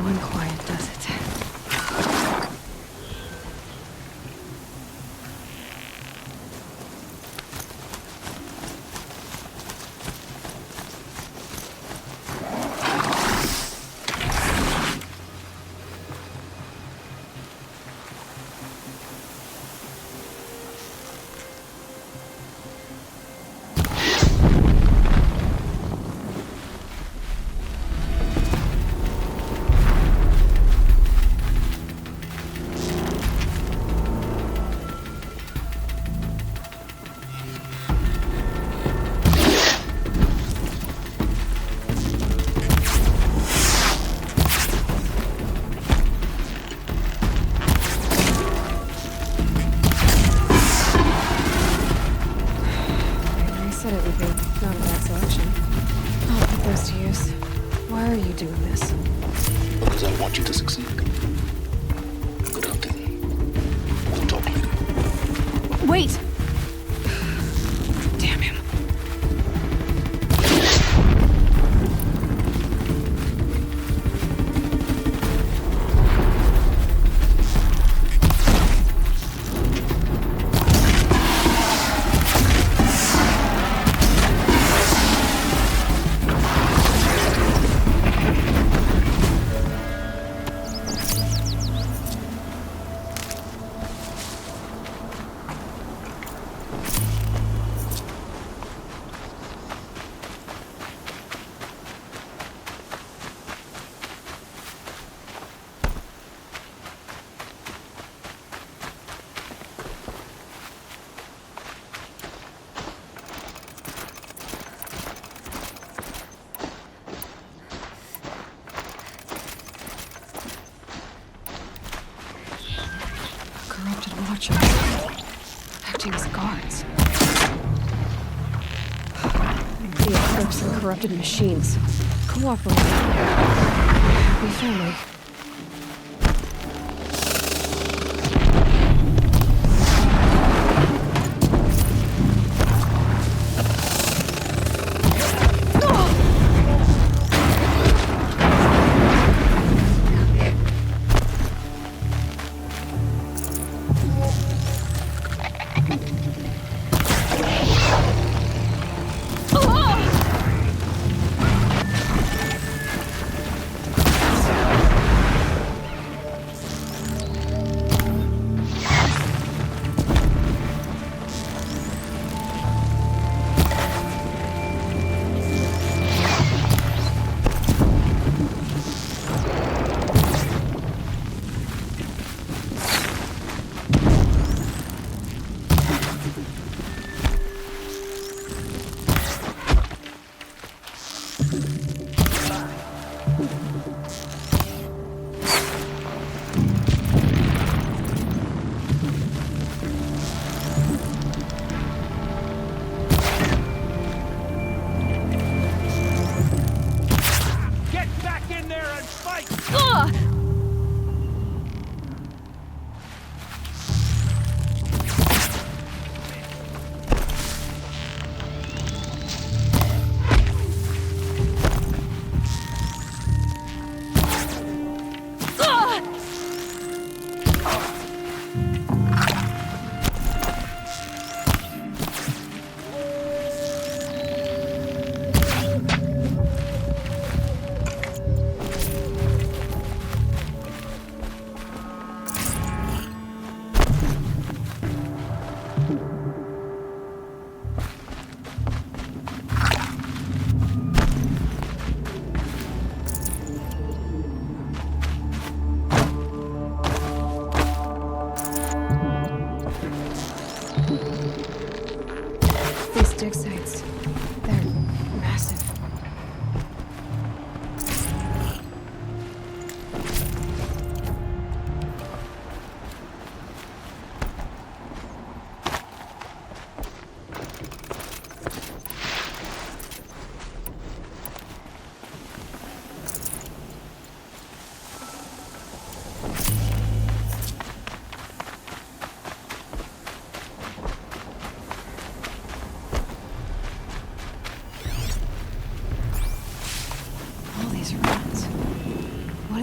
and quiet does it. Said it would be not a bad selection. I'll put those to use. Why are you doing this? Because I want you to succeed. Good hunting. We'll talk later. Wait! Damn him. Corrupted watchers. Acting as guards. The eclipse and corrupted machines. Cooperating. Happy family.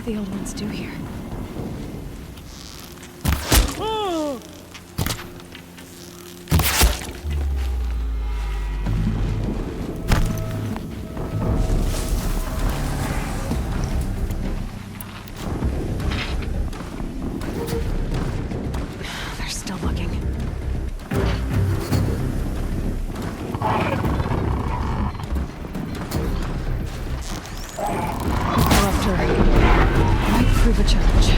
do the old ones do here? They're still looking. Left her. Might prove a challenge.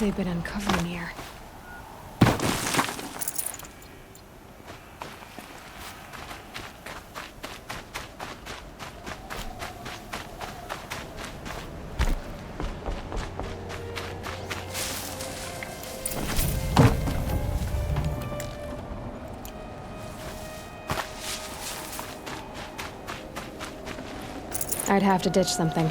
they've been uncovering here? I'd have to ditch something.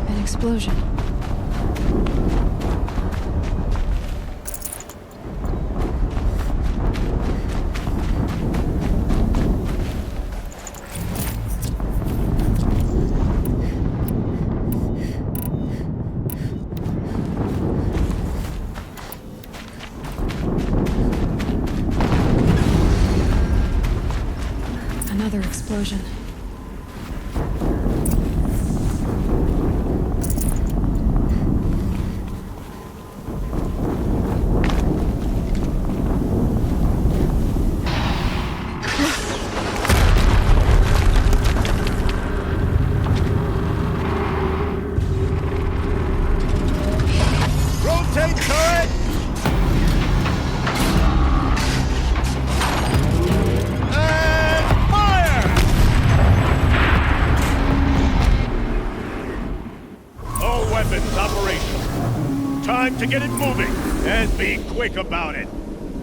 An explosion. Another explosion. Rotate turret! And fire! All weapons operational. Time to get it moving, and be quick about it.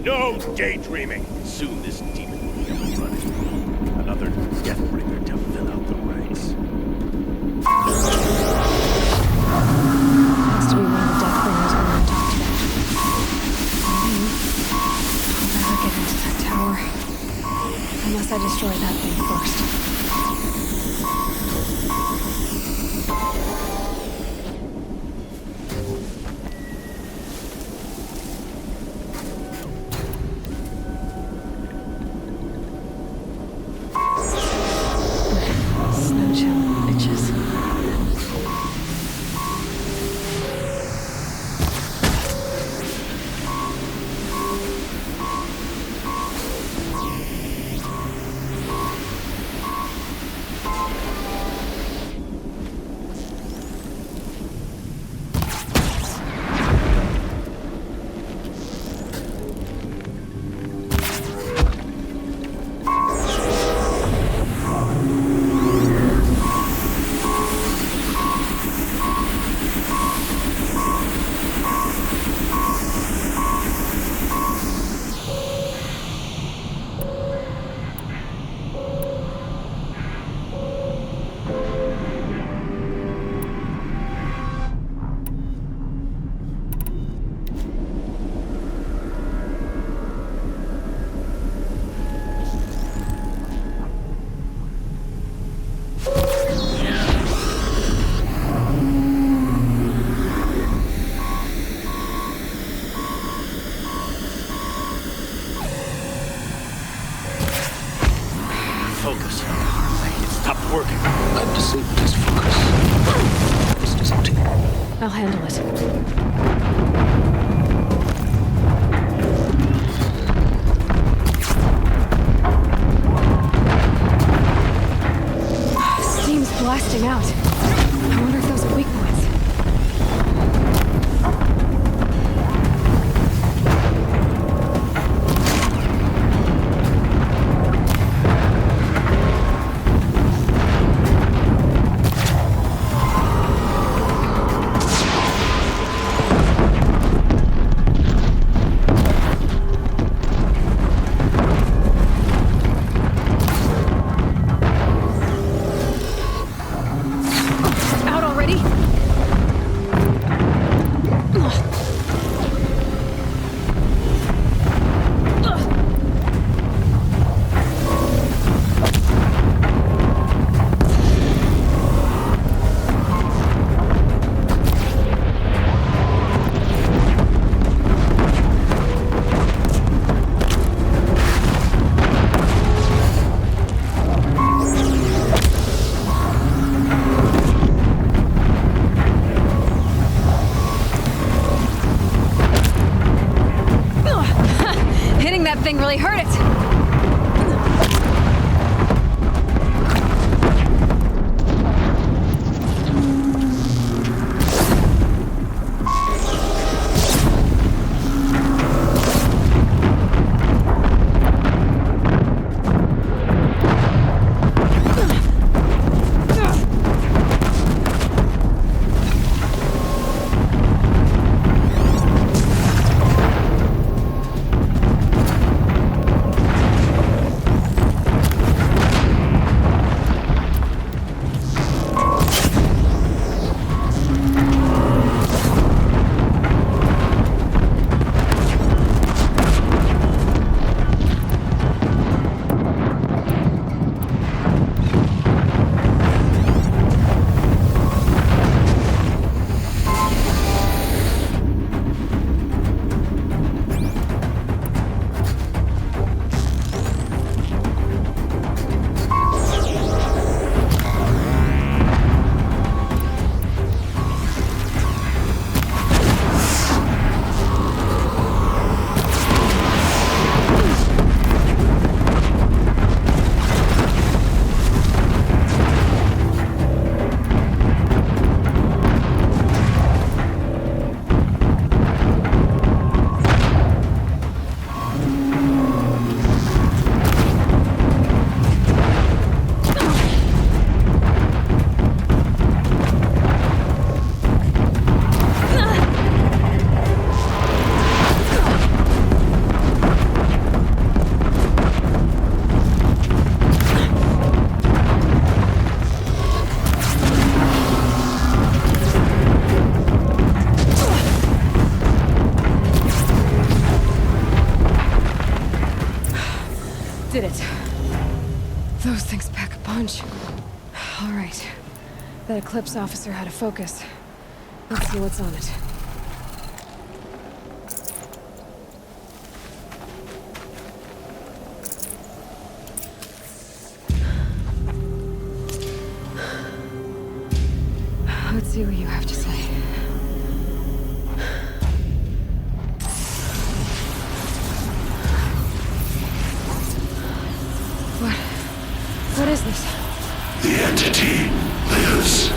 No daydreaming. Soon this demon will be up and running. Another deathbringer to fill out the ranks. Has to be one of the Deathbringers Owen talked about. I'll never get into that tower. Unless I destroy that thing first. Snow chill, bitches. thing really hurt it. Did it. Those things pack a punch. All right. That Eclipse officer had a focus. Let's see what's on it. Let's see what you have to say. What is this? The entity lives.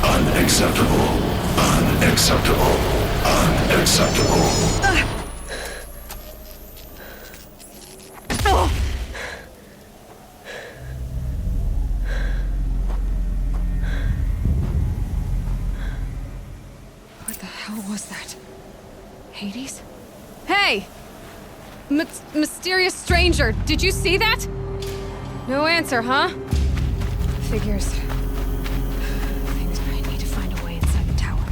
Unacceptable. Unacceptable. Unacceptable. What the hell was that? Hades? Hey! Mysterious stranger, did you see that? No answer, huh? Figures. Things might need to find a way inside the tower.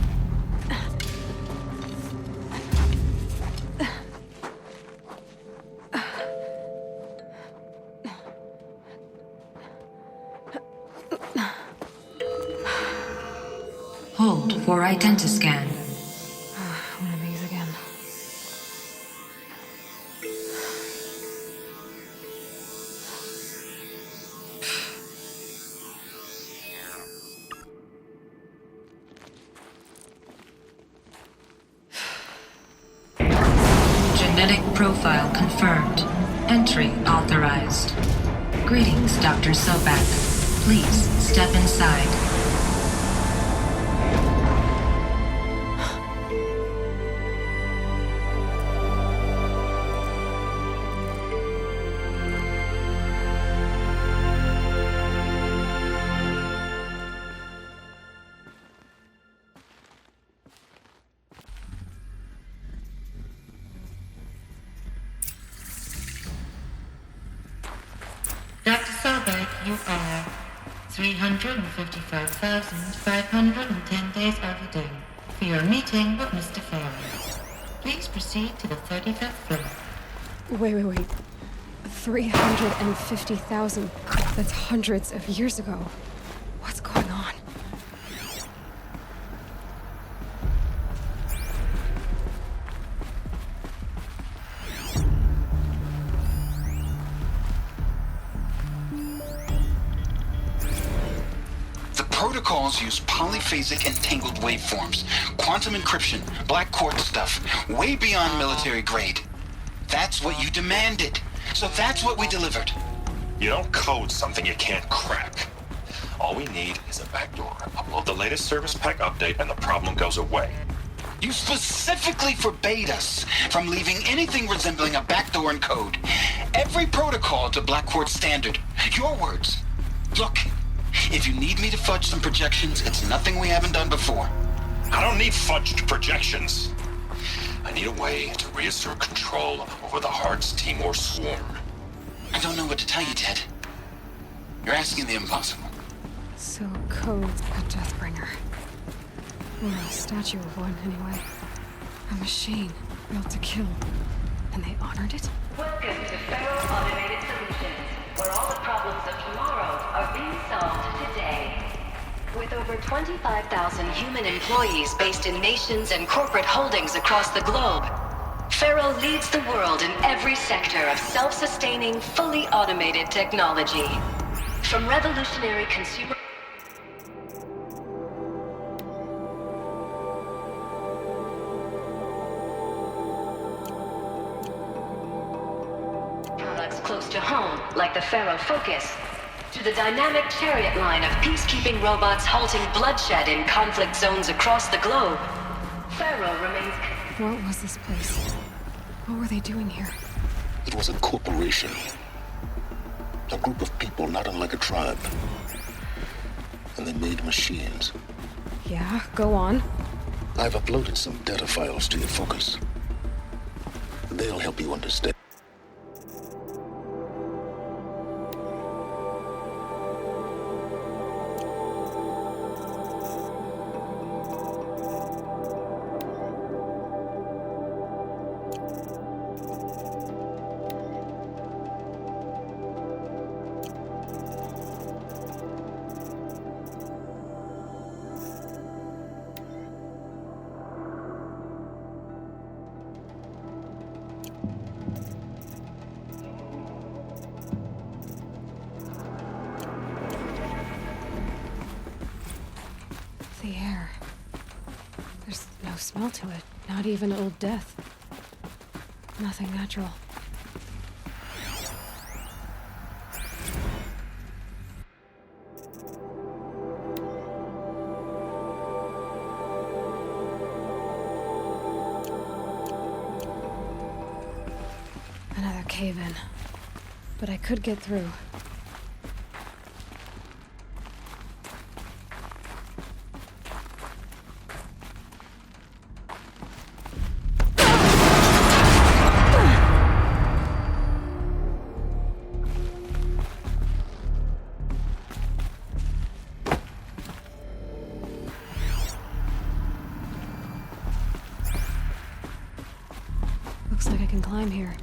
Hold for identiscan. One of these again. Genetic profile confirmed. Entry authorized. Greetings, Dr. Sobak. Please step inside. Dr. Sobek, you are 355,510 days overdue for your meeting with Mr. Farley. Please proceed to the 35th floor. Wait. 350,000. That's hundreds of years ago. What's going on? Protocols use polyphasic entangled waveforms, quantum encryption, black quartz stuff, way beyond military grade. That's what you demanded. So that's what we delivered. You don't code something you can't crack. All we need is a backdoor. Upload the latest service pack update and the problem goes away. You specifically forbade us from leaving anything resembling a backdoor in code. Every protocol to Blackcourt standard. Your words. Look, if you need me to fudge some projections, it's nothing we haven't done before. I don't need fudged projections. I need a way to reassert control over the Heart's Timor swarm. I don't know what to tell you, Ted. You're asking the impossible. So code's a Deathbringer. Or a statue of one, anyway. A machine, built to kill. And they honored it? Welcome to Federal Automated Solutions, where all the problems of tomorrow are being solved today. With over 25,000 human employees based in nations and corporate holdings across the globe, Faro leads the world in every sector of self-sustaining, fully automated technology. From revolutionary consumer products close to home, like the Faro Focus, to the dynamic chariot line of peacekeeping robots halting bloodshed in conflict zones across the globe, Faro remains... What was this place? What were they doing here? It was a corporation. A group of people not unlike a tribe. And they made machines. Yeah, go on. I've uploaded some data files to your Focus. They'll help you understand. The air. There's no smell to it. Not even old death. Nothing natural. Another cave-in. But I could get through. Looks like I can climb here.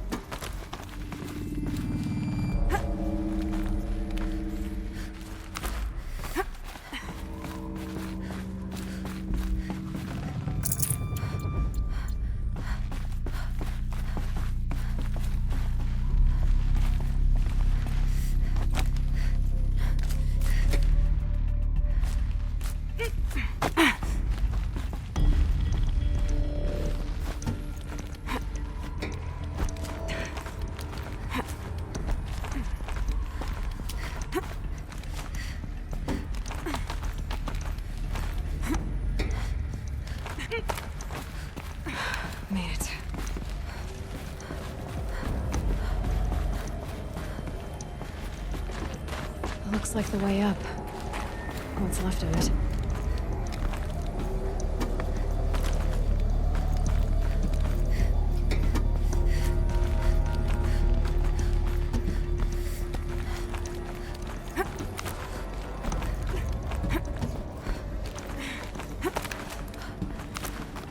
Made it. Looks like the way up. What's left of it.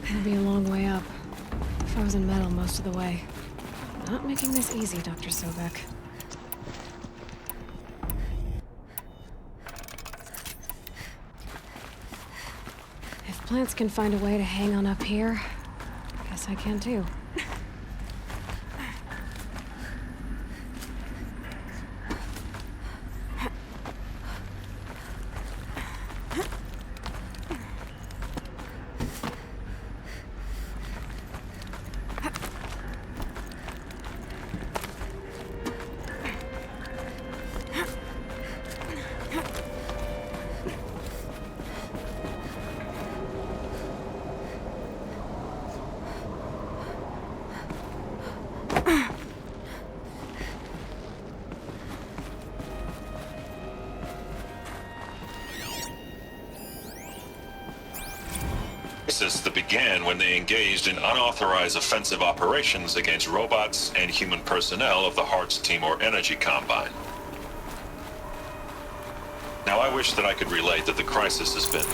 It'll be a long way up. Frozen metal most of the way. Not making this easy, Dr. Sobek. If plants can find a way to hang on up here, I guess I can too. crisis that began when they engaged in unauthorized offensive operations against robots and human personnel of the Hearts Timor Energy Combine. Now, I wish that I could relate that the crisis has been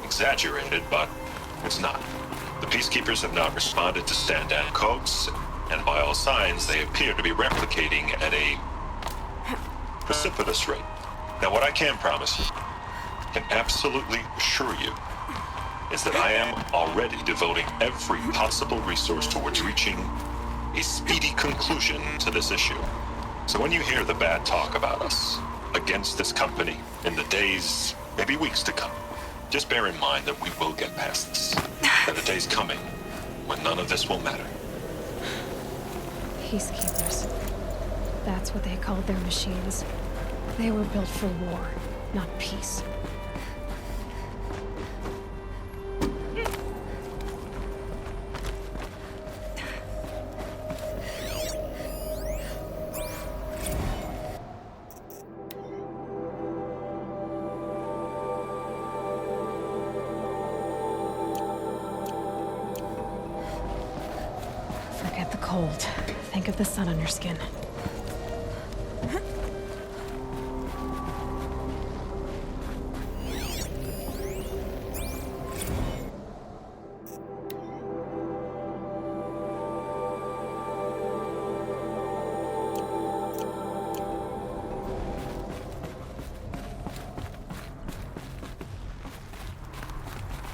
exaggerated, but it's not. The Peacekeepers have not responded to stand-down codes, and by all signs, they appear to be replicating at a precipitous rate. Now, what I can promise you, can absolutely assure you, is that I am already devoting every possible resource towards reaching a speedy conclusion to this issue. So when you hear the bad talk about us against this company in the days, maybe weeks to come, just bear in mind that we will get past this. That a day's coming when none of this will matter. Peacekeepers. That's what they called their machines. They were built for war, not peace. Forget the cold. Think of the sun on your skin.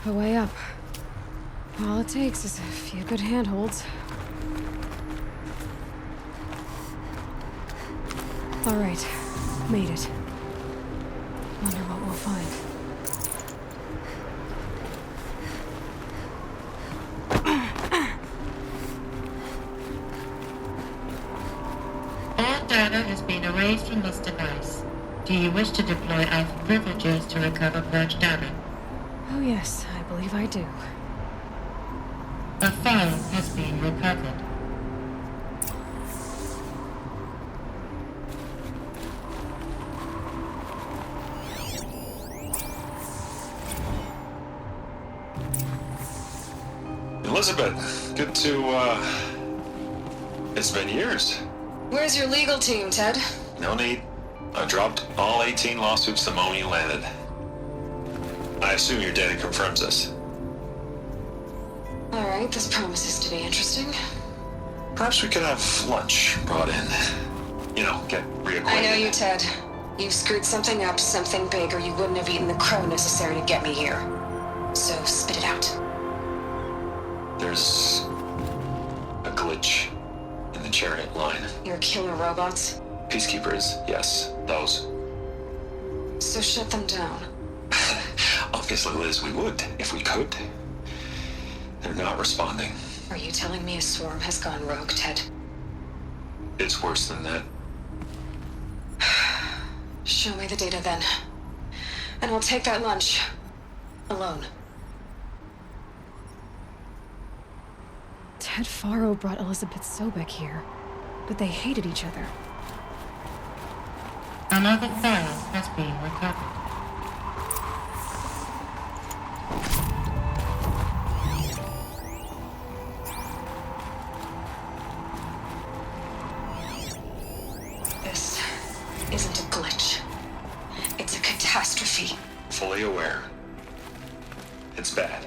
The way up. All it takes is a few good handholds. All right, made it. Wonder what we'll find. All data has been erased from this device. Do you wish to deploy alpha privileges to recover purged data? Oh yes, I believe I do. A file has been recovered. Elizabeth, good to, it's been years. Where's your legal team, Ted? No need. I dropped all 18 lawsuits the moment you landed. I assume your data confirms this. All right, this promises to be interesting. Perhaps we could have lunch brought in. You know, get reacquainted. I know you, Ted. You've screwed something up, something big, or you wouldn't have eaten the crow necessary to get me here. So spit it out. There's a glitch in the chariot line. Your killer robots? Peacekeepers, yes, those. So shut them down. Obviously, Liz, we would, if we could. They're not responding. Are you telling me a swarm has gone rogue, Ted? It's worse than that. Show me the data then. And I'll take that lunch. Alone. Ted Faro brought Elizabeth Sobek here, but they hated each other. Another file has been recovered. This isn't a glitch. It's a catastrophe. Fully aware. It's bad.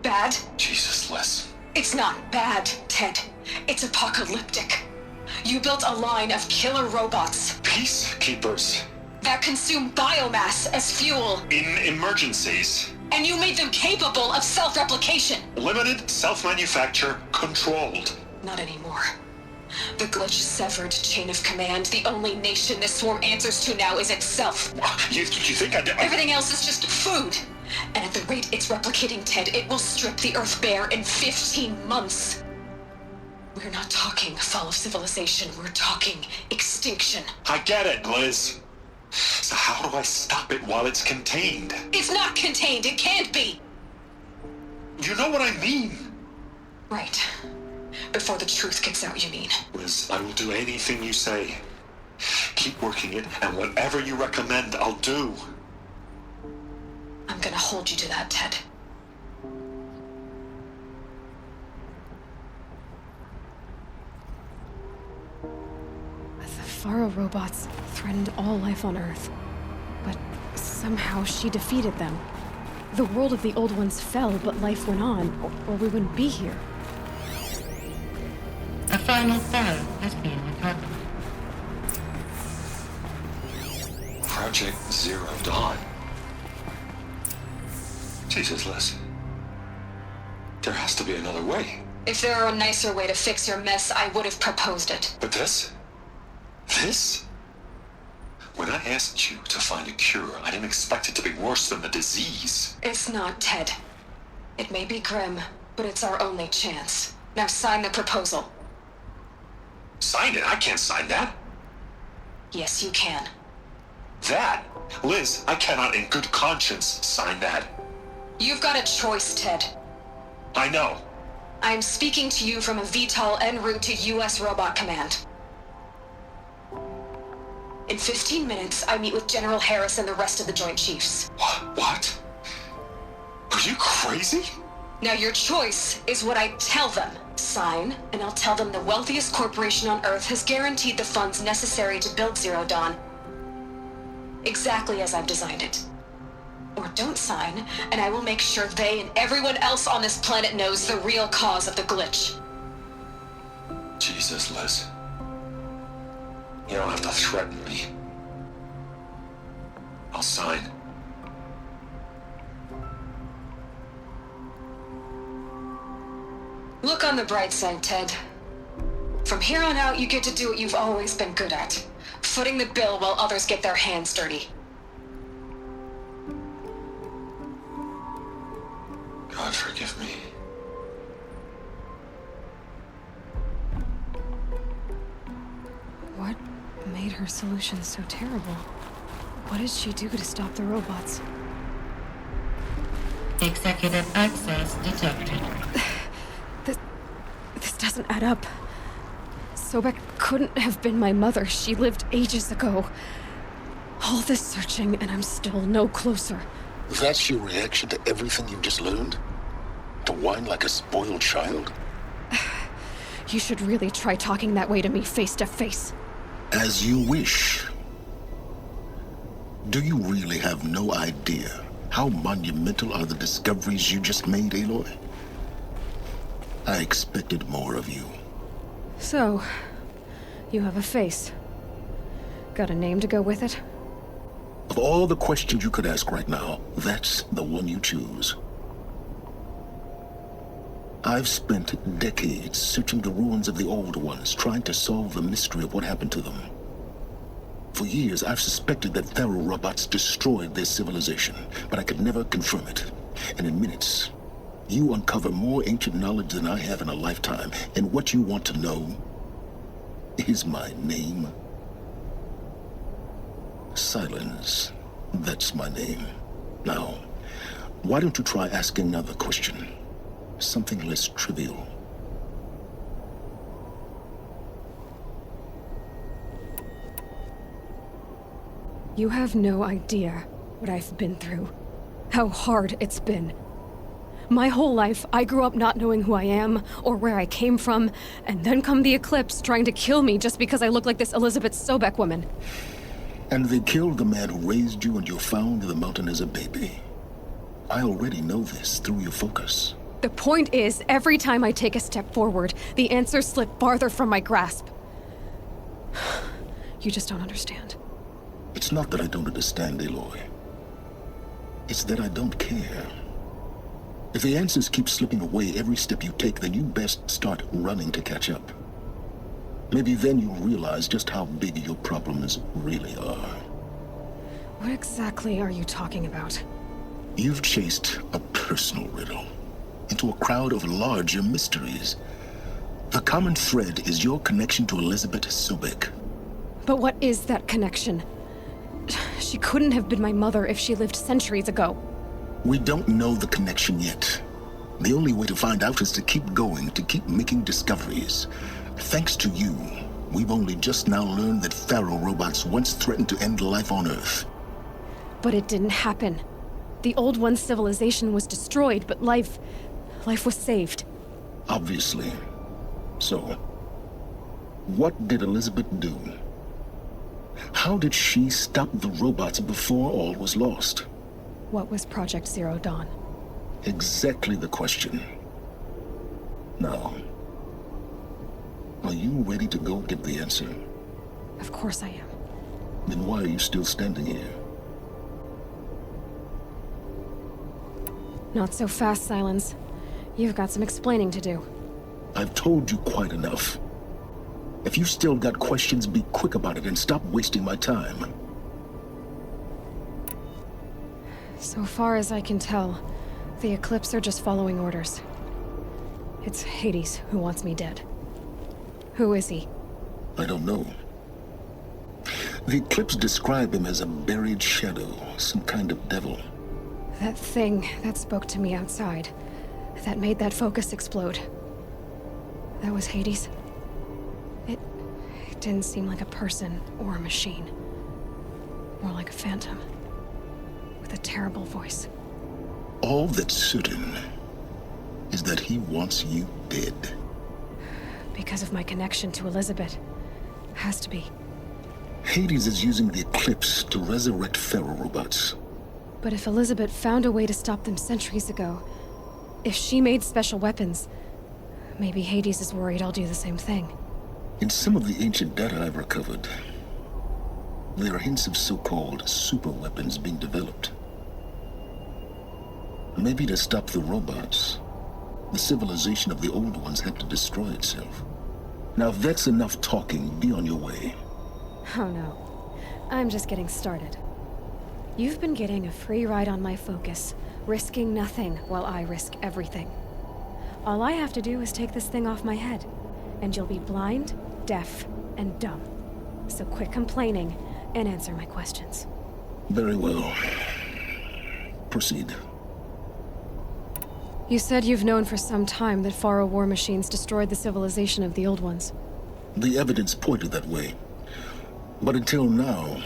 Bad? Jesus, Liz. It's not bad, Ted. It's apocalyptic. You built a line of killer robots Peacekeepers. that consume biomass as fuel, In emergencies. and you made them capable of self-replication. Limited, self-manufacture, controlled. Not anymore. The glitch severed chain of command. The only nation this swarm answers to now is itself. You think I did? Everything else is just food. And at the rate it's replicating, Ted, it will strip the Earth bare in 15 months. We're not talking fall of civilization. We're talking extinction. I get it, Liz. So how do I stop it while it's contained? It's not contained. It can't be. You know what I mean. Right. Before the truth gets out, you mean? Liz, I will do anything you say. Keep working it, and whatever you recommend, I'll do. I'm gonna hold you to that, Ted. The Faro robots threatened all life on Earth, but somehow she defeated them. The world of the old ones fell, but life went on, or we wouldn't be here. A final Pharaoh has been recovered. Project Zero Dawn. Jesus, Liz. There has to be another way. If there were a nicer way to fix your mess, I would have proposed it. But this? This? When I asked you to find a cure, I didn't expect it to be worse than the disease. It's not, Ted. It may be grim, but it's our only chance. Now sign the proposal. Sign it? I can't sign that. Yes, you can. That? Liz, I cannot in good conscience sign that. You've got a choice, Ted. I know. I am speaking to you from a VTOL en route to U.S. Robot Command. In 15 minutes, I meet with General Harris and the rest of the Joint Chiefs. What? Are you crazy? Now your choice is what I tell them. Sign, and I'll tell them the wealthiest corporation on Earth has guaranteed the funds necessary to build Zero Dawn. Exactly as I've designed it. Or don't sign, and I will make sure they and everyone else on this planet knows the real cause of the glitch. Jesus, Liz. You don't have to threaten me. I'll sign. Look on the bright side, Ted. From here on out, you get to do what you've always been good at. Footing the bill while others get their hands dirty. God forgive me. What made her solution so terrible? What did she do to stop the robots? Executive access detected. This doesn't add up. Sobek couldn't have been my mother. She lived ages ago. All this searching, and I'm still no closer. That's your reaction to everything you've just learned? To whine like a spoiled child? You should really try talking that way to me face to face. As you wish. Do you really have no idea how monumental are the discoveries you just made, Aloy? I expected more of you. So, you have a face. Got a name to go with it? Of all the questions you could ask right now, that's the one you choose. I've spent decades searching the ruins of the old ones, trying to solve the mystery of what happened to them. For years, I've suspected that Faro robots destroyed their civilization, but I could never confirm it. And in minutes, you uncover more ancient knowledge than I have in a lifetime, and what you want to know is my name. Silence. That's my name. Now, why don't you try asking another question? Something less trivial. You have no idea what I've been through. How hard it's been. My whole life, I grew up not knowing who I am or where I came from, and then come the Eclipse trying to kill me just because I look like this Elizabeth Sobek woman. And they killed the man who raised you and you found in the mountain as a baby. I already know this through your focus. The point is, every time I take a step forward, the answers slip farther from my grasp. You just don't understand. It's not that I don't understand, Aloy. It's that I don't care. If the answers keep slipping away every step you take, then you best start running to catch up. Maybe then you'll realize just how big your problems really are. What exactly are you talking about? You've chased a personal riddle into a crowd of larger mysteries. The common thread is your connection to Elizabeth Sobek. But what is that connection? She couldn't have been my mother if she lived centuries ago. We don't know the connection yet. The only way to find out is to keep going, to keep making discoveries. Thanks to you, we've only just now learned that Faro robots once threatened to end life on Earth. But it didn't happen. The Old One's civilization was destroyed, but life was saved. Obviously. So, what did Elizabeth do? How did she stop the robots before all was lost? What was Project Zero Dawn? Exactly the question. Now, are you ready to go get the answer? Of course I am. Then why are you still standing here? Not so fast, Silence. You've got some explaining to do. I've told you quite enough. If you still got questions, be quick about it and stop wasting my time. So far as I can tell, the Eclipse are just following orders. It's Hades who wants me dead. Who is he? I don't know. The Eclipse describe him as a buried shadow, some kind of devil. That thing that spoke to me outside, that made that focus explode. That was Hades? It didn't seem like a person or a machine. More like a phantom. With a terrible voice. All that's certain is that he wants you dead. Because of my connection to Elizabeth. Has to be. Hades is using the Eclipse to resurrect Pharaoh robots. But if Elizabeth found a way to stop them centuries ago, if she made special weapons, maybe Hades is worried I'll do the same thing. In some of the ancient data I've recovered, there are hints of so-called super weapons being developed. Maybe to stop the robots, the civilization of the old ones had to destroy itself. Now if that's enough talking, be on your way. Oh no. I'm just getting started. You've been getting a free ride on my focus, risking nothing while I risk everything. All I have to do is take this thing off my head, and you'll be blind, deaf, and dumb. So quit complaining and answer my questions. Very well. Proceed. You said you've known for some time that Pharaoh war machines destroyed the civilization of the old ones. The evidence pointed that way. But until now,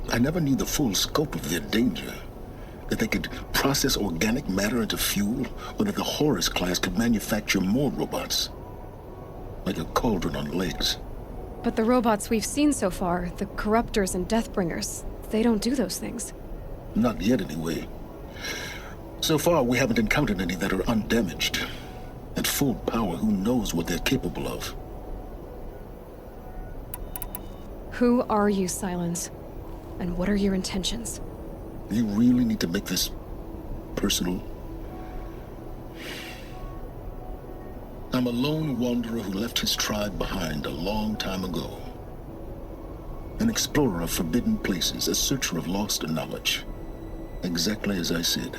I never knew the full scope of their danger. That they could process organic matter into fuel, or that the Horus class could manufacture more robots. Like a cauldron on legs. But the robots we've seen so far, the Corruptors and Deathbringers, they don't do those things. Not yet, anyway. So far, we haven't encountered any that are undamaged. At full power, who knows what they're capable of? Who are you, Silence? And what are your intentions? You really need to make this personal? I'm a lone wanderer who left his tribe behind a long time ago. An explorer of forbidden places, a searcher of lost knowledge. Exactly as I said.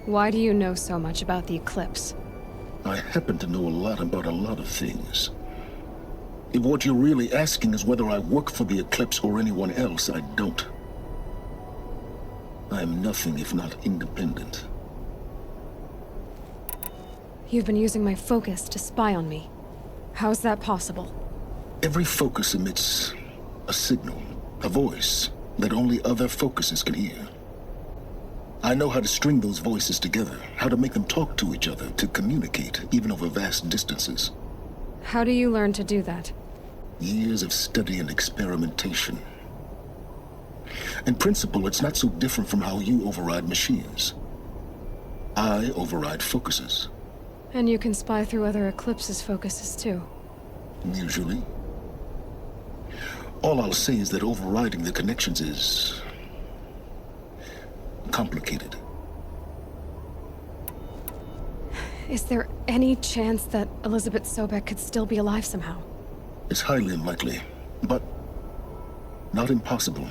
Why do you know so much about the Eclipse? I happen to know a lot about a lot of things. If what you're really asking is whether I work for the Eclipse or anyone else, I don't. I am nothing if not independent. You've been using my focus to spy on me. How's that possible? Every focus emits a signal, a voice, that only other focuses can hear. I know how to string those voices together, how to make them talk to each other, to communicate, even over vast distances. How do you learn to do that? Years of study and experimentation. In principle, it's not so different from how you override machines. I override focuses. And you can spy through other Eclipse's focuses too. Usually. All I'll say is that overriding the connections is complicated. Is there any chance that Elizabeth Sobek could still be alive somehow? It's highly unlikely, but not impossible.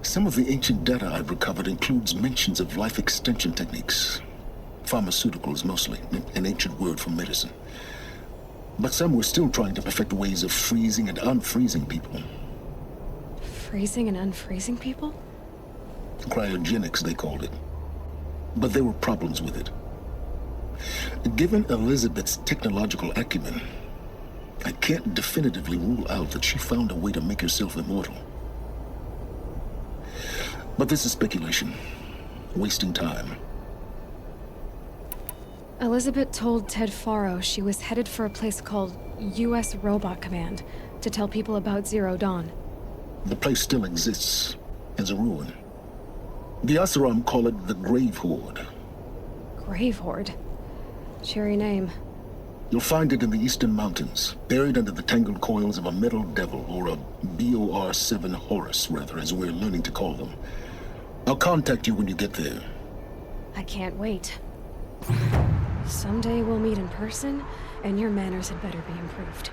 Some of the ancient data I've recovered includes mentions of life extension techniques. Pharmaceuticals, mostly, an ancient word for medicine. But some were still trying to perfect ways of freezing and unfreezing people. Freezing and unfreezing people? Cryogenics, they called it. But there were problems with it. Given Elizabeth's technological acumen, I can't definitively rule out that she found a way to make herself immortal. But this is speculation. wasting time. Elizabeth told Ted Faro she was headed for a place called U.S. Robot Command to tell people about Zero Dawn. The place still exists as a ruin. The Asaram call it the Grave Horde. Grave Horde? Cheery name. You'll find it in the Eastern Mountains, buried under the tangled coils of a metal devil, or a BOR-7 Horus, rather, as we're learning to call them. I'll contact you when you get there. I can't wait. Someday we'll meet in person, and your manners had better be improved.